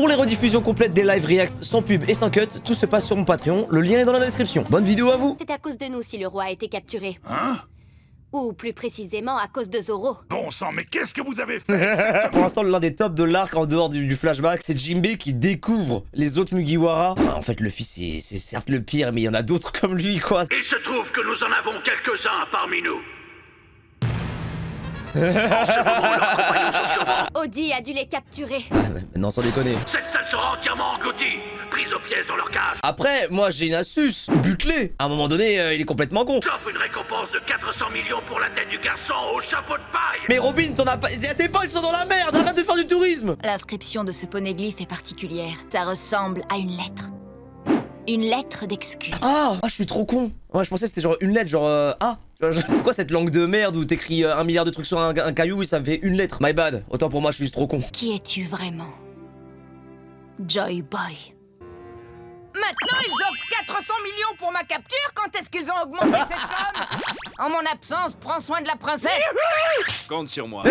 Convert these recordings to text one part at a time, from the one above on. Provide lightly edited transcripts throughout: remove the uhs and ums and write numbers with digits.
Pour les rediffusions complètes des live react sans pub et sans cut, tout se passe sur mon Patreon, le lien est dans la description. Bonne vidéo à vous. C'est à cause de nous si le roi a été capturé. Hein? Ou plus précisément à cause de Zoro. Bon sang, mais qu'est-ce que vous avez fait? Pour l'instant, l'un des tops de l'arc en dehors du flashback, c'est Jinbei qui découvre les autres Mugiwara. En fait, Luffy, c'est certes le pire, mais il y en a d'autres comme lui, quoi. Il se trouve que nous en avons quelques-uns parmi nous. Audi a dû les capturer. Ah, mais non, sans déconner. Cette salle sera entièrement engloutie, prise au piège dans leur cage. Après, moi, j'ai une astuce. Bute-les. À un moment donné, il est complètement con. J'offre une récompense de 400 millions pour la tête du garçon au chapeau de paille. Mais Robin, t'en as pas... Tes potes, ils sont dans la merde. Arrête de faire du tourisme. L'inscription de ce poneglyphe est particulière. Ça ressemble à une lettre. Une lettre d'excuse. Ah, je suis trop con. Ouais, je pensais que c'était genre une lettre, genre... C'est quoi cette langue de merde où t'écris 1 milliard de trucs sur un caillou et ça me fait une lettre? My bad. Autant pour moi, je suis juste trop con. Qui es-tu vraiment? Joy Boy. Maintenant, ils offrent 400 millions pour ma capture. Quand est-ce qu'ils ont augmenté cette somme? En mon absence, prends soin de la princesse. Compte sur moi.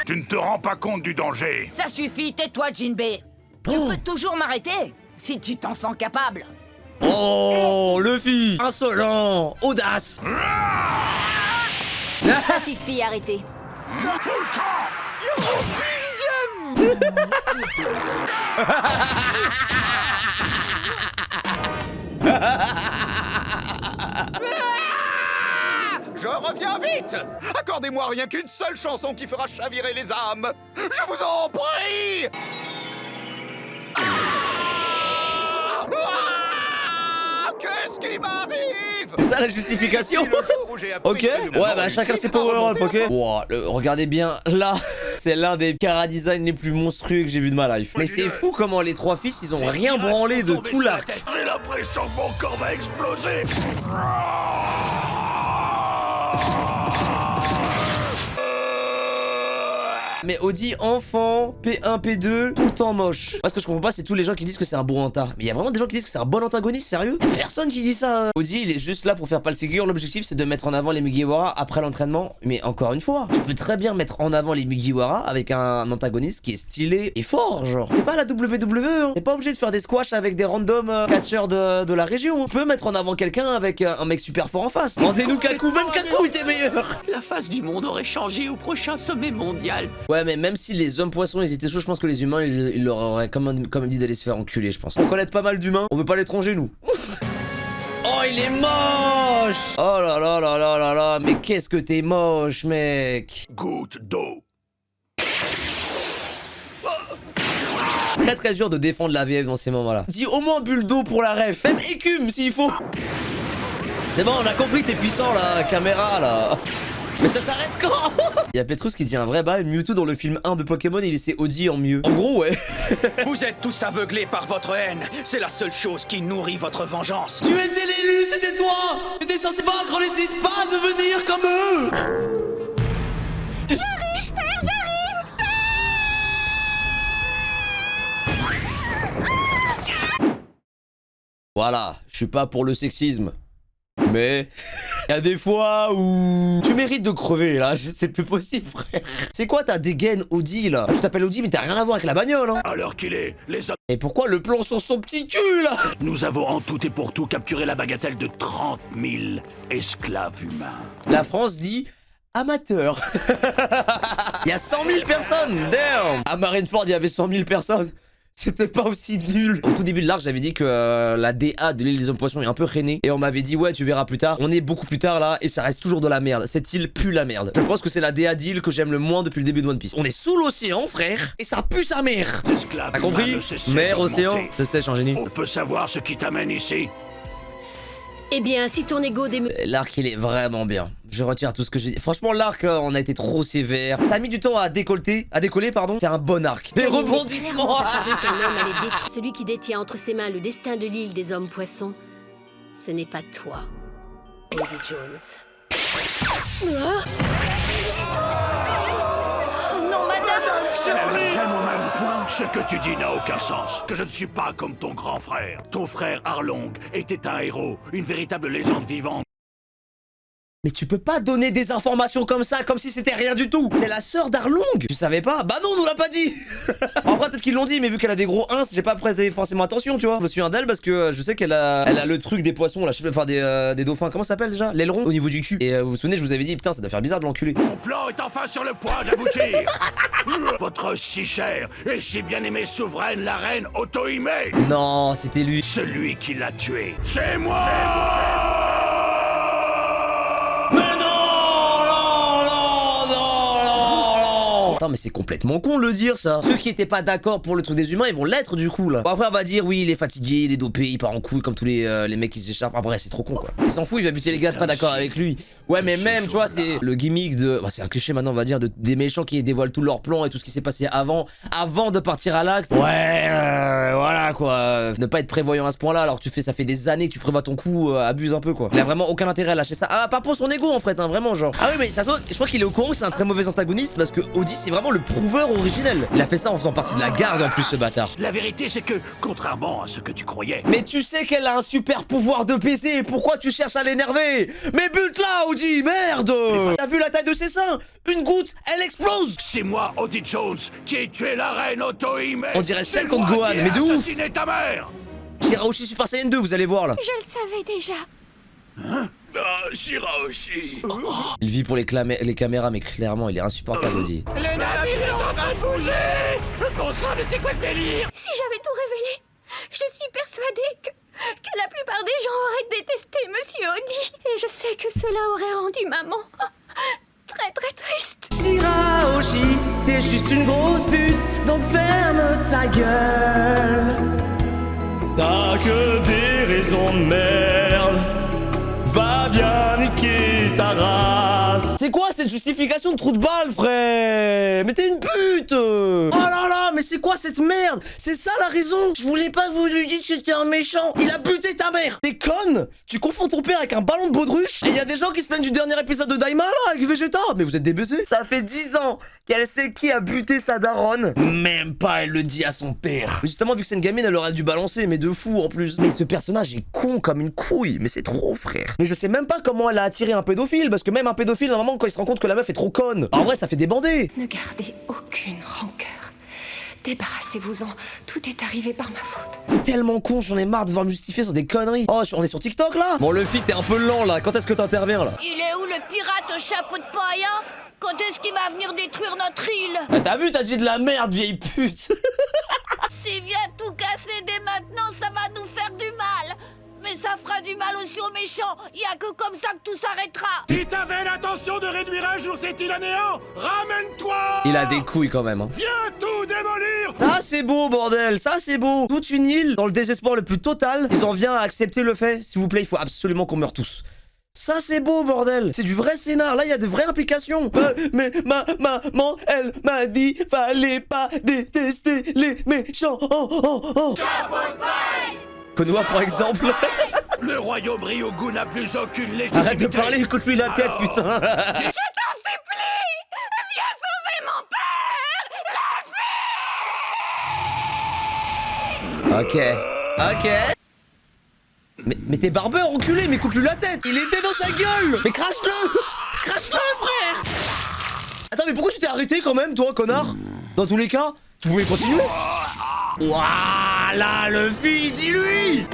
Tu ne te rends pas compte du danger. Ça suffit, tais-toi, Jinbei. Tu peux toujours m'arrêter, si tu t'en sens capable. Oh, Luffy. Insolent. Audace. Ça suffit, arrêtez. Je reviens vite! Accordez-moi rien qu'une seule chanson qui fera chavirer les âmes! Je vous en prie! Qu'est-ce qui m'arrive? C'est ça la justification? Ok, ouais, bah chacun ses power-up, ok? Wow, regardez bien, là, c'est l'un des chara-design les plus monstrueux que j'ai vu de ma life. Mais c'est fou comment les trois fils, ils ont rien branlé de tout l'arc. J'ai l'impression que mon corps va exploser. Mais Audi, enfant, P1, P2, tout le temps moche. Moi, ce que je comprends pas, c'est tous les gens qui disent que c'est un bon anta. Mais il y a vraiment des gens qui disent que c'est un bon antagoniste, sérieux? Y a personne qui dit ça. Audi, il est juste là pour faire pâle figure. L'objectif, c'est de mettre en avant les Mugiwara après l'entraînement. Mais encore une fois, tu peux très bien mettre en avant les Mugiwara avec un antagoniste qui est stylé et fort, genre. C'est pas la WWE, hein. T'es pas obligé de faire des squash avec des random catcheurs de la région. Tu peux mettre en avant quelqu'un avec un mec super fort en face. Rendez-nous Kaku, même Kaku était meilleur. La face du monde aurait changé au prochain sommet mondial. Ouais, mais même si les hommes poissons ils étaient chauds, je pense que les humains ils leur auraient comme dit d'aller se faire enculer, je pense. On connaît pas mal d'humains, on veut pas l'étranger nous. Oh, il est moche. Oh là là là là là là, mais qu'est-ce que t'es moche, mec. Goutte d'eau. Très très dur de défendre la VF dans ces moments-là. Dis au moins bulle d'eau pour la ref, même écume s'il faut. C'est bon, on a compris, t'es puissant là, caméra là. Mais ça s'arrête quand? Il y a Petrus qui dit un vrai bail. Mewtwo dans le film 1 de Pokémon, il laissait Audi en mieux. En gros, ouais. Vous êtes tous aveuglés par votre haine. C'est la seule chose qui nourrit votre vengeance. Tu étais l'élu, c'était toi. T'étais censé vaincre, n'hésite pas à devenir comme eux. J'arrive, père, j'arrive. Voilà, je suis pas pour le sexisme. Mais il y a des fois où tu mérites de crever là, c'est plus possible, frère. C'est quoi ta dégaine Audi là? Tu t'appelles Audi mais t'as rien à voir avec la bagnole, hein? Alors qu'il est, les hommes... Et pourquoi le plan sur son petit cul là? Nous avons en tout et pour tout capturé la bagatelle de 30 000 esclaves humains. La France dit amateur. Il y a 100 000 personnes, damn. À Marineford, il y avait 100 000 personnes. C'était pas aussi nul. Au tout début de l'arc, j'avais dit que la DA de l'île des hommes poissons est un peu reinée. Et on m'avait dit, ouais, tu verras plus tard. On est beaucoup plus tard là, et ça reste toujours de la merde. Cette île pue la merde. Je pense que c'est la DA d'île que j'aime le moins depuis le début de One Piece. On est sous l'océan, frère, et ça pue sa mère. Ces esclaves T'as compris? humains ne cessaient Mer, d'augmenter. océan, je sèche en génie. On peut savoir ce qui t'amène ici? Eh bien, si ton ego démeut... L'arc, il est vraiment bien. Je retire tout ce que j'ai dit. Franchement, l'arc, on a été trop sévère. Ça a mis du temps à décoller, pardon. C'est un bon arc. Des rebondissements. Celui qui détient entre ses mains le destin de l'île des hommes poissons, ce n'est pas toi, Lady Jones. Non, madame. Elle est vraiment mal au point. Ce que tu dis n'a aucun sens. Que je ne suis pas comme ton grand frère. Ton frère Arlong était un héros, une véritable légende vivante. Mais tu peux pas donner des informations comme ça, comme si c'était rien du tout. C'est la sœur d'Arlong. Tu savais pas? Bah non, on nous l'a pas dit. Après, peut-être qu'ils l'ont dit, mais vu qu'elle a des gros ins, j'ai pas prêté forcément attention, tu vois. Je me souviens d'elle parce que je sais qu'elle a le truc des poissons, là, je sais pas, enfin des dauphins. Comment ça s'appelle déjà? L'aileron au niveau du cul. Et vous vous souvenez, je vous avais dit, putain, ça doit faire bizarre de l'enculer. Mon plan est enfin sur le point d'aboutir. Votre si chère et si bien aimée souveraine, la reine Otohime. Non, c'était lui. Celui qui l'a tué. C'est moi. Attends, mais c'est complètement con de le dire ça. Ceux qui étaient pas d'accord pour le truc des humains, ils vont l'être du coup là. Bon, après on va dire oui, il est fatigué, il est dopé, il part en couille comme tous les mecs qui s'échappent. Après c'est trop con quoi. Il s'en fout, il va buter les gars pas d'accord avec lui. Ouais, mais même tu vois, c'est le gimmick de, bah, c'est un cliché maintenant on va dire des méchants qui dévoilent tous leurs plans et tout ce qui s'est passé avant de partir à l'acte. Ouais, voilà quoi. Ne pas être prévoyant à ce point-là alors que ça fait des années que tu prévois ton coup, abuse un peu quoi. Il a vraiment aucun intérêt à lâcher ça. Ah, pas pour son ego en fait, hein, vraiment genre. Ah oui, mais ça se voit, je crois qu'il est au courant que c'est un très mauvais antagoniste parce que Audi c'est vraiment le prouveur originel. Il a fait ça en faisant partie de la garde en plus ce bâtard. La vérité c'est que, contrairement à ce que tu croyais, Mais tu sais qu'elle a un super pouvoir de PC, pourquoi tu cherches à l'énerver? Mais bute-la Audi, merde! T'as vu la taille de ses seins? Une goutte, elle explose! c'est moi, Audi Jones, qui ai tué la reine Otohime. On dirait celle C'est contre moi Gohan, qui ai mais de ouf. assassiné ta mère. Shirahoshi Super Saiyan 2, vous allez voir là. Je le savais déjà. Shirahoshi. Il vit pour les caméras, mais clairement il est insupportable Audi. Le navire est en train de bouger. Bon sang, mais c'est quoi ce délire? Si j'avais tout révélé, je suis persuadée que la plupart des gens auraient détesté Monsieur Audi. Et je sais que cela aurait rendu maman très très triste. Shirahoshi, t'es juste une grosse pute, donc ferme ta gueule. T'as que des raisons de merde. Va bien niquer ta race. C'est quoi cette justification de trou de balle, frère? Mais t'es une pute. Oh là là, mais c'est quoi cette merde? C'est ça la raison? Je voulais pas que vous lui dites que c'était un méchant. Il a buté ta mère. T'es conne? Tu confonds ton père avec un ballon de baudruche? Et il y a des gens qui se plaignent du dernier épisode de Daima là, avec Vegeta. Mais vous êtes des baisers. Ça fait 10 ans qu'elle sait qui a buté sa daronne. Même pas elle le dit à son père. Mais justement, vu que c'est une gamine, elle aurait dû balancer, mais de fou en plus. Mais ce personnage est con comme une couille. Mais c'est trop, frère. Mais je sais même pas comment elle a attiré un pédophile, parce que même un pédophile, normalement, quand il se rend compte que la meuf est trop conne, en vrai, ça fait débander. Ne gardez aucune rancœur. Débarrassez-vous-en. Tout est arrivé par ma faute. C'est tellement con, j'en ai marre de devoir me justifier sur des conneries. Oh, on est sur TikTok là? Bon, le feat est un peu lent là. Quand est-ce que t'interviens là? Il est où le pirate au chapeau de païen? Quand est-ce qu'il va venir détruire notre île? Ah, t'as vu, t'as dit de la merde, vieille pute. S'il vient tout casser dès maintenant, ça va nous faire du mal. Mais ça fera du mal aussi aux méchants. Y a que comme ça que tout s'arrêtera. Si t'avais l'intention de réduire un jour cette île à néant, ramène-toi. Il a des couilles quand même, hein. Viens tout démolir. Ça c'est beau, bordel, ça c'est beau. Toute une île, dans le désespoir le plus total, ils en viennent à accepter le fait. S'il vous plaît, il faut absolument qu'on meure tous. Ça c'est beau, bordel. C'est du vrai scénar, là il y a de vraies implications. Mais ma maman, elle m'a dit fallait pas détester les méchants. Chapeau de paille. Konoha par exemple. Le royaume Ryugu n'a plus aucune légitimité. Arrête de parler, écoute-lui la tête, putain. Je t'en supplie, viens sauver mon père. Ok. Mais t'es barbeur, enculé, mais coupe-lui la tête. Il était dans sa gueule. Mais crache-le. Crache-le, frère. Attends, mais pourquoi tu t'es arrêté quand même, toi, connard? Dans tous les cas, tu pouvais continuer. Voilà le feed, dis-lui.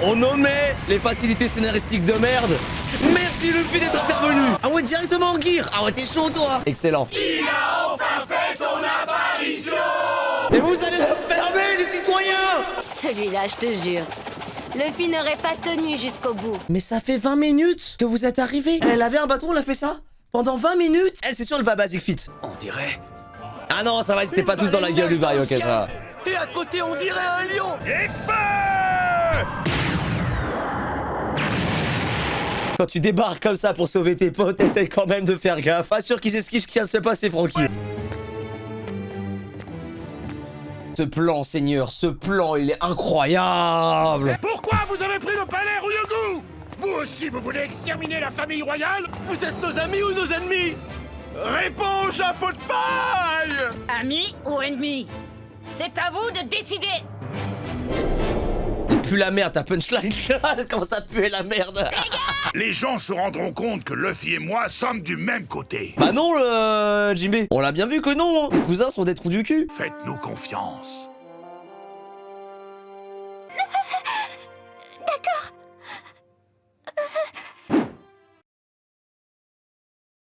On nommait les facilités scénaristiques de merde. Merci Luffy d'être intervenu. Ah ouais, directement en gear. Ah ouais, t'es chaud toi. Excellent. Il a enfin fait son apparition. Et vous allez la fermer, les citoyens. Celui-là, je te jure. Luffy n'aurait pas tenu jusqu'au bout. Mais ça fait 20 minutes que vous êtes arrivés. Elle avait un bâton, elle a fait ça pendant 20 minutes. Elle, c'est sûr, elle va à Basic Fit. On dirait... Ah non, ça va, ils étaient pas tous dans la gueule du bail, ok, ça va. Et à côté, on dirait un lion. Et feu! Quand tu débarques comme ça pour sauver tes potes, essaye quand même de faire gaffe. Pas sûr qu'ils esquivent ce qui vient de se passer, Francky. Ce plan, Seigneur, ce plan, il est incroyable. Pourquoi vous avez pris le palais Ryugu? Vous aussi, vous voulez exterminer la famille royale? Vous êtes nos amis ou nos ennemis? Réponds, chapeau de paille! Ami ou ennemi? C'est à vous de décider. pue la merde, ta punchline. Comment ça pue la merde? Les gens se rendront compte que Luffy et moi sommes du même côté. Bah non, Jimbe. On l'a bien vu que non. Tes cousins sont des trous du cul. Faites-nous confiance.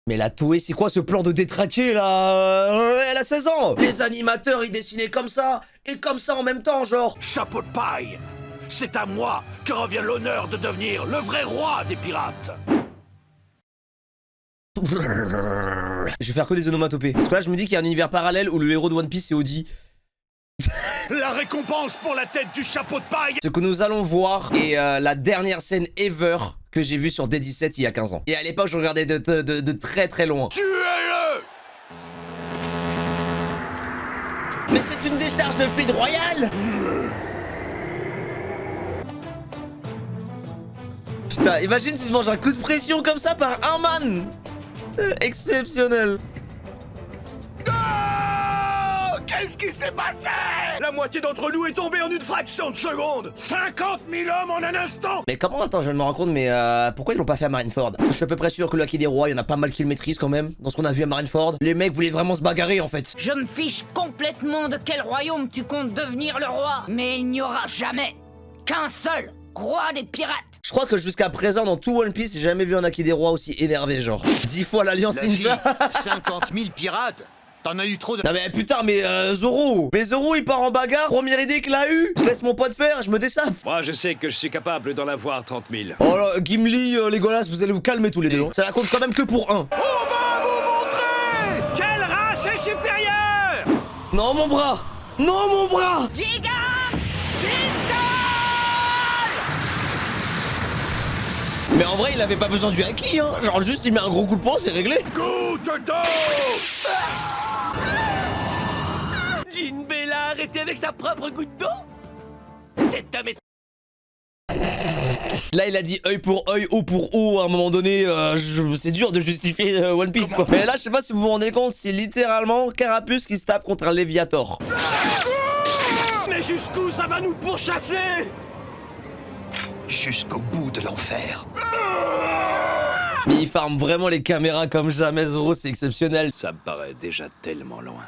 Mais la Toei, c'est quoi ce plan de détraquer là? Elle a 16 ans. Les animateurs, ils dessinaient comme ça et comme ça en même temps, genre. Chapeau de paille! C'est à moi que revient l'honneur de devenir le vrai roi des pirates! Je vais faire que des onomatopées. Parce que là, je me dis qu'il y a un univers parallèle où le héros de One Piece, c'est Oddie. La récompense pour la tête du chapeau de paille! Ce que nous allons voir est la dernière scène ever que j'ai vue sur D17 il y a 15 ans. Et à l'époque, je regardais de très très loin. Tuez-le! Mais c'est une décharge de fluide royal! Putain, imagine si tu manges un coup de pression comme ça par un man! Exceptionnel! Qu'est-ce qui s'est passé? La moitié d'entre nous est tombée en une fraction de seconde! 50 000 hommes en un instant! Mais comment, attends, je viens de me rendre compte, mais pourquoi ils l'ont pas fait à Marineford? Parce que je suis à peu près sûr que le Haki des Rois, il y en a pas mal qui le maîtrisent quand même. Dans ce qu'on a vu à Marineford, les mecs voulaient vraiment se bagarrer en fait. Je me fiche complètement de quel royaume tu comptes devenir le roi. Mais il n'y aura jamais qu'un seul roi des pirates. Je crois que jusqu'à présent, dans tout One Piece, j'ai jamais vu un Haki des Rois aussi énervé, genre. 10 fois l'Alliance Ninja. 50 000 pirates. T'en as eu trop de... Non mais putain, mais Zoro. Mais Zoro, il part en bagarre, première idée qu'il a eu. Je laisse mon pote faire, je me dessape. Moi, je sais que je suis capable d'en avoir 30 000. Oh là, Gimli, Legolas, vous allez vous calmer tous les deux. Hein. Ça la compte quand même que pour un. On va vous montrer! Quelle race est supérieure! Non, mon bras. Non, mon bras. Giga Mais en vrai, il avait pas besoin du haki, hein. Genre juste, il met un gros coup de poing, c'est réglé. Goutte d'eau! Jinbe l'a arrêté avec sa propre goutte d'eau? Cet homme est... Là, il a dit œil pour œil, eau pour eau. À un moment donné, c'est dur de justifier One Piece, quoi. Mais là, je sais pas si vous vous rendez compte, c'est littéralement Carapuce qui se tape contre un Léviator. Mais jusqu'où ça va nous pourchasser? Jusqu'au bout de l'enfer. Mais il farme vraiment les caméras comme jamais, Zoro, c'est exceptionnel. Ça me paraît déjà tellement loin.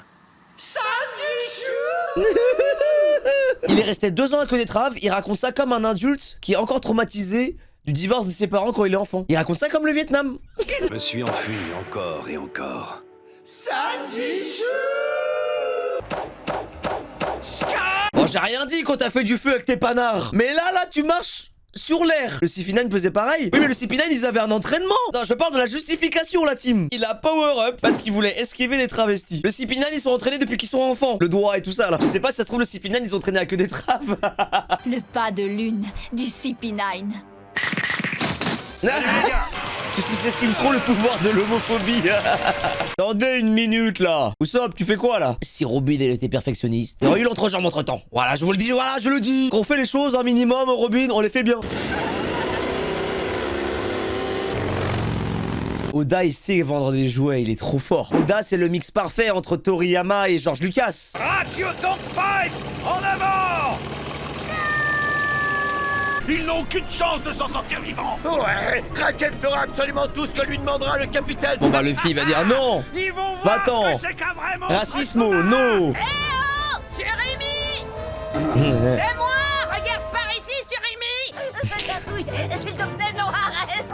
Il est resté 2 ans à Konetrave, il raconte ça comme un adulte qui est encore traumatisé du divorce de ses parents quand il est enfant. Il raconte ça comme le Vietnam. Je me suis enfui encore et encore. Bon, j'ai rien dit quand t'as fait du feu avec tes panards. Mais là, tu marches sur l'air. Le CP9 faisait pareil. Oui, mais le CP9, ils avaient un entraînement. Non, je parle de la justification, la team. Il a power up parce qu'il voulait esquiver des travestis. Le CP9, ils sont entraînés depuis qu'ils sont enfants. Le doigt et tout ça, là. Je sais pas si ça se trouve, le CP9, ils ont entraîné à que des traves. Le pas de lune du CP9. Tu sous-estimes trop le pouvoir de l'homophobie. Attendez une minute là. Usopp, tu fais quoi là? Si Robin elle était perfectionniste, il aurait eu l'entrejambe entre temps. Voilà, je vous le dis, voilà, je le dis. Qu'on fait les choses un minimum, Robin, on les fait bien. Oda, il sait vendre des jouets, il est trop fort. Oda, c'est le mix parfait entre Toriyama et George Lucas. Rakio Tank Pipe! En avant! Ils n'ont aucune chance de s'en sortir vivants! Ouais! Kraken fera absolument tout ce que lui demandera le capitaine! Bon bah Luffy va dire non. Ils vont voir Va-t'en. ce que c'est qu'un vrai monstre! Racismo, no. Eh oh, Surimi! C'est moi! Regarde par ici, Surimi! Tatouille, s'il te plaît, non, arrête!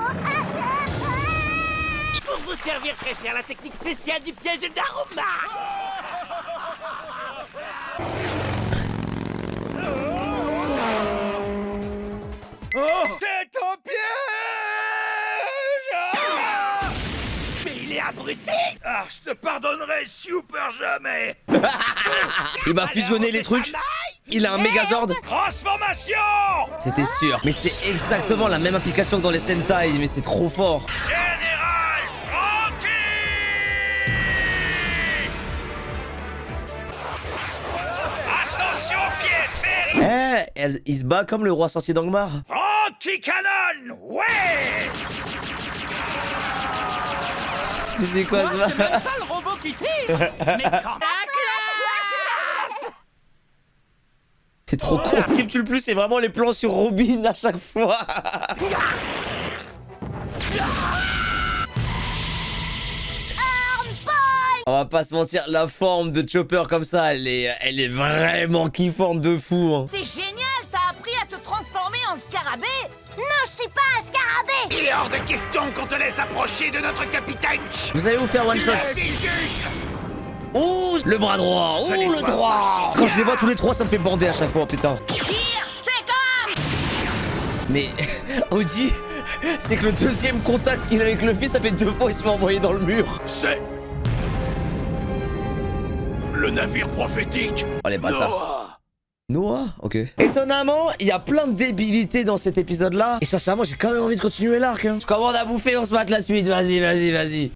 Pour vous servir très cher la technique spéciale du piège d'Aruma. Oh! C'est un piège! Ah! Mais il est abruti. Ah, je te pardonnerai super jamais! Il va fusionner les trucs. Il a un Megazord. Transformation! C'était sûr. Mais c'est exactement la même application que dans les Sentai, mais c'est trop fort. Général Franky! Attention, pied ferry! Il se bat comme le roi sorcier d'Angmar. Franky Cannon! Ouais! Mais c'est quoi ça? C'est même pas le robot qui tire. Mais quand même. C'est trop con. Ce qui me tue le plus, c'est vraiment les plans sur Robin à chaque fois. On va pas se mentir, la forme de Chopper comme ça, elle est vraiment kiffante de fou. Hein. C'est génial, t'as appris à te transformer en scarabée. Non, je suis pas un scarabée. Il est hors de question qu'on te laisse approcher de notre capitaine. Vous allez vous faire one shot. Ouh, le bras droit. Ouh, le droit. Quand je les vois tous les trois, ça me fait bander à chaque fois, putain. Tire, c'est comme. Mais Audi, c'est que le deuxième contact qu'il a avec le fils, ça fait 2 fois il se fait envoyer dans le mur. C'est... le navire prophétique. Oh les bâtards. Noah. Noah, ok. Étonnamment, il y a plein de débilités dans cet épisode-là. Et sincèrement, j'ai quand même envie de continuer l'arc. Hein. Je commande à bouffer, on se mate la suite. Vas-y, vas-y, vas-y.